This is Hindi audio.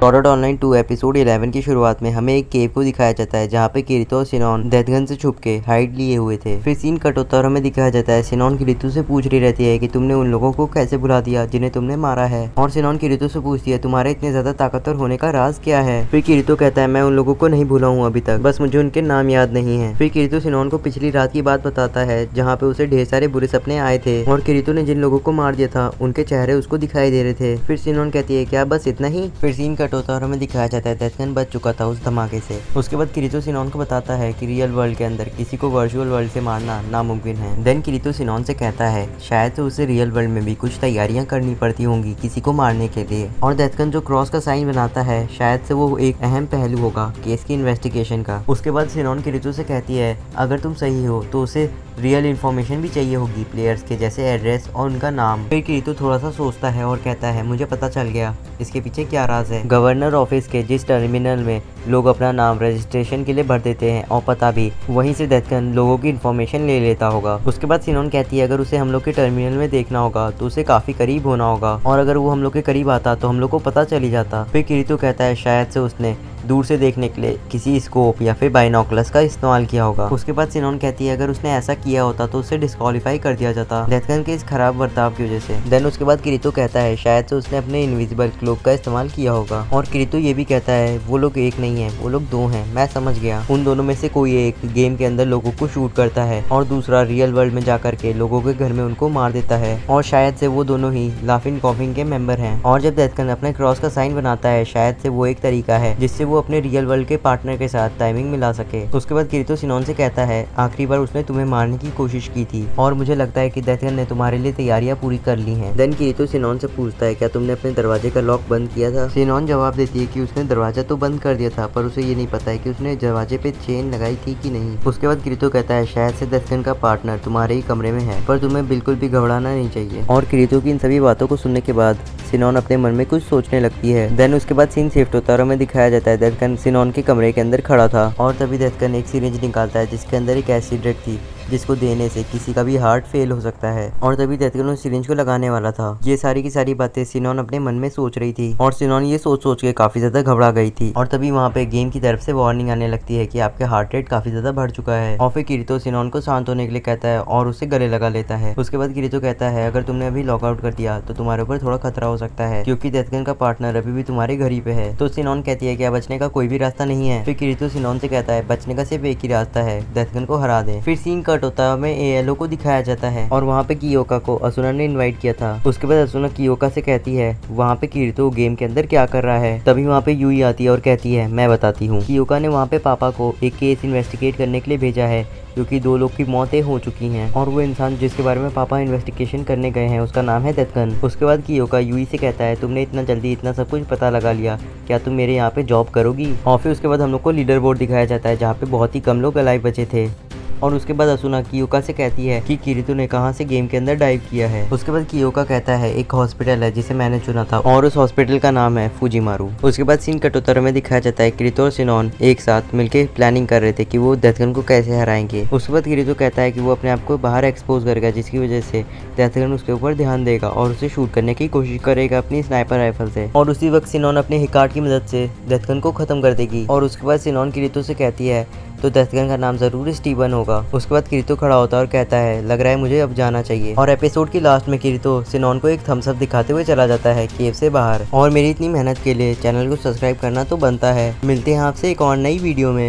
स्वॉर्ड आर्ट ऑनलाइन 2 एपिसोड 11 की शुरुआत में हमें एक केव को दिखाया जाता है जहाँ पे किरीतो और सिनोन डेथ गन से छुप के हाइड लिए हुए थे। फिर सीन कट होता है और हमें दिखाया जाता है सिनोन किरीतो से पूछ रही रहती है कि तुमने उन लोगों को कैसे बुला दिया जिन्हें तुमने मारा है, और सिनोन किरीतो से पूछती है तुम्हारे इतने ज्यादा ताकतवर होने का राज क्या है। फिर किरीतो कहता है मैं उन लोगों को नहीं भूला हूँ अभी तक, बस मुझे उनके नाम याद नहीं है। फिर किरीतो सिनोन को पिछली रात की बात बताता है जहाँ पे उसे ढेर सारे बुरे सपने आए थे और किरीतो ने जिन लोगों को मार दिया था उनके चेहरे उसको दिखाई दे रहे थे। फिर सिनोन कहती है क्या बस इतना ही। फिर सीन कट होता है और हमें दिखाया जाता है डेथ गन बच चुका था उस धमाके से। उसके बाद किरीतो सिनोन को बताता है कि रियल वर्ल्ड के अंदर किसी को वर्चुअल वर्ल्ड से मारना नामुमकिन है। देन किरीतो सिनोन से कहता है शायद से उसे रियल वर्ल्ड में भी कुछ तैयारियां करनी पड़ती होंगी किसी को मारने के लिए, और डेथ गन जो क्रॉस का साइन बनाता है शायद से वो एक अहम पहलू होगा केस की इन्वेस्टिगेशन का। उसके बाद सिनोन किरीतो से कहती है अगर तुम सही हो तो उसे रियल इन्फॉर्मेशन भी चाहिए होगी प्लेयर्स के, जैसे एड्रेस और उनका नाम। फिर किरीतो थोड़ा सा सोचता है और कहता है मुझे पता चल गया इसके पीछे क्या राज है। गवर्नर ऑफिस के जिस टर्मिनल में लोग अपना नाम रजिस्ट्रेशन के लिए भर देते हैं और पता भी, वहीं से डेथ गन लोगों की इन्फॉर्मेशन ले लेता होगा। उसके बाद सिनोन कहती है अगर उसे हम लोग के टर्मिनल में देखना होगा तो उसे काफी करीब होना होगा, और अगर वो हम लोग के करीब आता तो हम लोग को पता चल ही जाता। फिर किरीतो कहता है शायद से उसने दूर से देखने के लिए किसी स्कोप या फिर बाइनोकुलर्स का इस्तेमाल किया होगा। उसके बाद सिनोन कहती है अगर उसने ऐसा किया होता तो उसे डिस्क्वालीफाई कर दिया जाता डेथ गन के इस खराब बर्ताव की वजह से। देन उसके बाद किरीतो कहता है शायद से उसने अपने इनविजिबल क्लोक का इस्तेमाल किया होगा, और किरीतो ये भी कहता है वो लोग एक नहीं है वो लोग दो हैं, मैं समझ गया। उन दोनों में से कोई एक गेम के अंदर लोगों को शूट करता है और दूसरा रियल वर्ल्ड में जाकर के लोगों के घर में उनको मार देता है, और शायद से वो दोनों ही लाफिंग कॉफिंग के मेंबर हैं। और जब डेथ गन अपने क्रॉस का साइन बनाता है शायद से वो एक तरीका है जिससे वो अपने रियल वर्ल्ड के पार्टनर के साथ टाइमिंग मिला सके। उसके बाद किरीतो सिनोन से कहता है आखिरी बार उसने तुम्हें मारने की कोशिश की थी और मुझे लगता है कि डेथ गन ने तुम्हारे लिए तैयारियां पूरी कर ली हैं। देन किरीतो सिनोन से पूछता है क्या तुमने अपने दरवाजे का लॉक बंद किया था। सिनोन जवाब देती है कि उसने दरवाजा तो बंद कर दिया था पर उसे ये नहीं पता है कि उसने दरवाजे पे चेन लगाई थी कि नहीं। उसके बाद किरीतो कहता है शायद से डेथ गन का पार्टनर तुम्हारे ही कमरे में है, पर तुम्हें बिल्कुल भी घबराना नहीं चाहिए। और किरीतो की इन सभी बातों को सुनने के बाद सिनोन अपने मन में कुछ सोचने लगती है। देन उसके बाद सीन शिफ्ट होता है और हमें दिखाया जाता है डेथ गन सिनोन के कमरे के अंदर खड़ा था, और तभी डेथ गन एक सिरिंज निकालता है जिसके अंदर एक एसिड ड्रग थी जिसको देने से किसी का भी हार्ट फेल हो सकता है, और तभी डेथ गन उस सिरिंज को लगाने वाला था। ये सारी की सारी बातें सिनोन अपने मन में सोच रही थी, और सिनोन ये सोच सोच के काफी ज्यादा घबरा गई थी। और तभी वहाँ पे गेम की तरफ से वार्निंग आने लगती है कि आपके हार्ट रेट काफी ज्यादा बढ़ चुका है। और फिर किरीतो सिनोन को शांत होने के लिए कहता है और उसे गले लगा लेता है। उसके बाद किरीतो कहता है अगर तुमने अभी लॉकआउट कर दिया तो तुम्हारे ऊपर थोड़ा खतरा हो सकता है क्योंकि डेथ गन का पार्टनर अभी भी तुम्हारे घर ही पे है। तो सिनोन कहती है क्या बचने का कोई भी रास्ता नहीं है। फिर किरीतो सिनोन से कहता है बचने का सिर्फ एक ही रास्ता है, डेथ गन को हरा दे। फिर सीन कट होता है, हमें एलो को दिखाया जाता है और वहाँ पे कियोका को असुना ने इनवाइट किया था। उसके बाद असुना कियोका से कहती है वहाँ पे किरीतो गेम के अंदर क्या कर रहा है। तभी वहाँ पे यूई आती है और कहती है मैं बताती हूँ। कियोका ने वहाँ पे पापा को एक केस इन्वेस्टिगेट करने के लिए भेजा है क्योंकि 2 लोग की मौतें हो चुकी हैं, और वो इंसान जिसके बारे में पापा इन्वेस्टिगेशन करने गए हैं उसका नाम है डेथ गन। उसके बाद कियोका यूई से कहता है तुमने इतना जल्दी इतना सब कुछ पता लगा लिया, क्या तुम मेरे यहाँ पे जॉब करोगी। और फिर उसके बाद हम लोग को लीडर बोर्ड दिखाया जाता है जहाँ पे बहुत ही कम लोग अलाइव बचे थे। और उसके बाद असुना कियोका से कहती है कि किरीतो ने कहां से गेम के अंदर डाइव किया है। उसके बाद कियोका कहता है एक हॉस्पिटल है जिसे मैंने चुना था और उस हॉस्पिटल का नाम है फुजीमारू। उसके बाद सीन कटोतर में दिखाया जाता है किरीतो और सिनोन एक साथ मिलकर प्लानिंग कर रहे थे कि वो डेथ गन को कैसे हराएंगे। उसके बाद किरीतो कहता है कि वो अपने आप को बाहर एक्सपोज करेगा जिसकी वजह से डेथ गन उसके ऊपर ध्यान देगा और उसे शूट करने की कोशिश करेगा अपनी स्नाइपर राइफल से, और उसी वक्त सिनोन अपने हिकार्ड की मदद से डेथ गन को खत्म कर देगी। और उसके बाद सिनोन किरीतो से कहती है तो डेथ गन का नाम जरूर स्टीवन होगा। उसके बाद किरीतो खड़ा होता है और कहता है लग रहा है मुझे अब जाना चाहिए। और एपिसोड की लास्ट में किरीतो सिनोन को एक थम्स अप दिखाते हुए चला जाता है केव से बाहर। और मेरी इतनी मेहनत के लिए चैनल को सब्सक्राइब करना तो बनता है। मिलते हैं आपसे एक और नई वीडियो में।